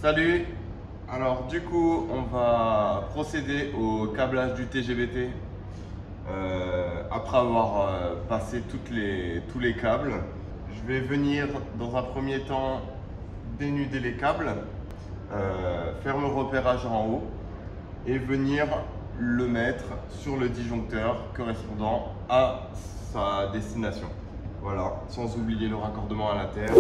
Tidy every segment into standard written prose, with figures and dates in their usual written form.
Salut! Alors du coup on va procéder au câblage du TGBT après avoir passé tous les câbles. Je vais venir dans un premier temps dénuder les câbles, faire mon repérage en haut et venir le mettre sur le disjoncteur correspondant à sa destination. Voilà, sans oublier le raccordement à la terre.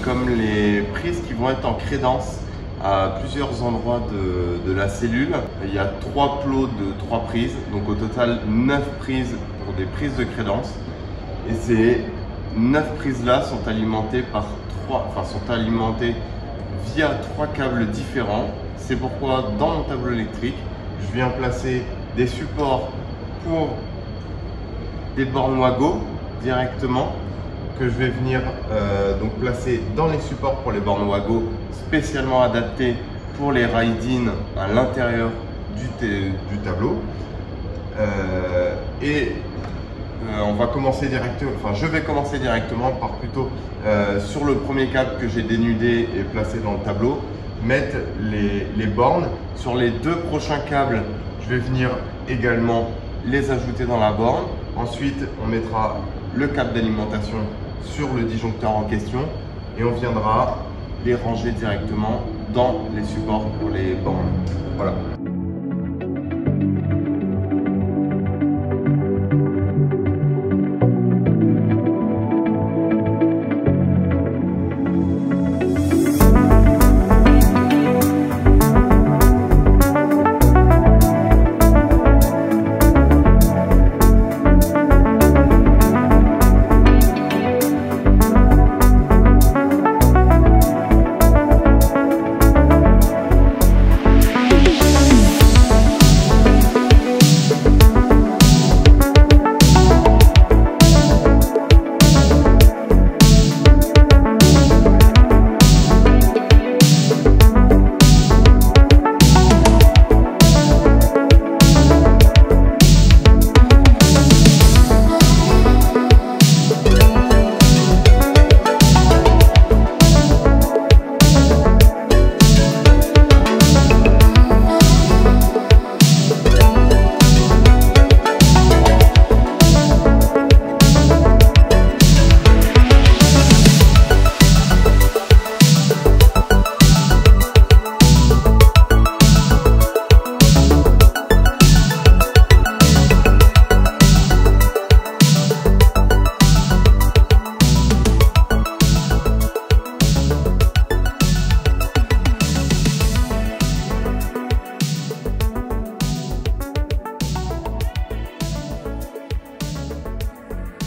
Comme les prises qui vont être en crédence à plusieurs endroits de la cellule. Il y a 3 plots de 3 prises, donc au total 9 prises pour des prises de crédence. Et ces 9 prises là sont alimentées via 3 câbles différents. C'est pourquoi dans mon tableau électrique, je viens placer des supports pour des bornes Wago directement, que je vais venir donc placer dans les supports pour les bornes Wago spécialement adaptés pour les ride-in à l'intérieur du tableau. On va commencer je vais commencer directement par sur le premier câble que j'ai dénudé et placé dans le tableau, mettre les bornes. Sur les 2 prochains câbles, je vais venir également les ajouter dans la borne. Ensuite, on mettra le câble d'alimentation sur le disjoncteur en question et on viendra les ranger directement dans les supports pour les bornes. Voilà.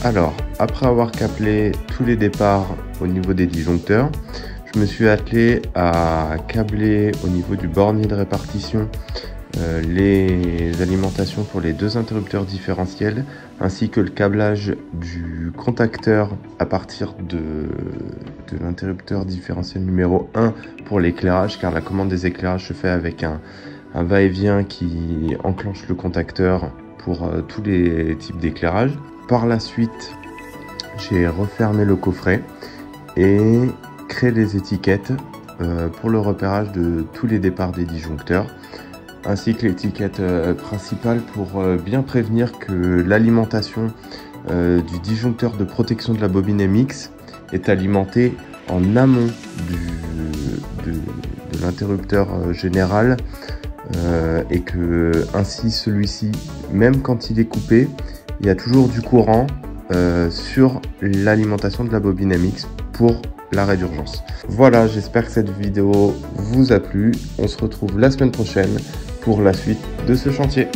Alors, après avoir câblé tous les départs au niveau des disjoncteurs, je me suis attelé à câbler au niveau du bornier de répartition les alimentations pour les 2 interrupteurs différentiels, ainsi que le câblage du contacteur à partir de l'interrupteur différentiel numéro 1 pour l'éclairage, car la commande des éclairages se fait avec un va-et-vient qui enclenche le contacteur pour tous les types d'éclairage. Par la suite, j'ai refermé le coffret et créé les étiquettes pour le repérage de tous les départs des disjoncteurs, ainsi que l'étiquette principale pour bien prévenir que l'alimentation du disjoncteur de protection de la bobine MX est alimentée en amont de l'interrupteur général et que ainsi celui-ci, même quand il est coupé, il y a toujours du courant sur l'alimentation de la bobine MX pour l'arrêt d'urgence. Voilà, j'espère que cette vidéo vous a plu. On se retrouve la semaine prochaine pour la suite de ce chantier.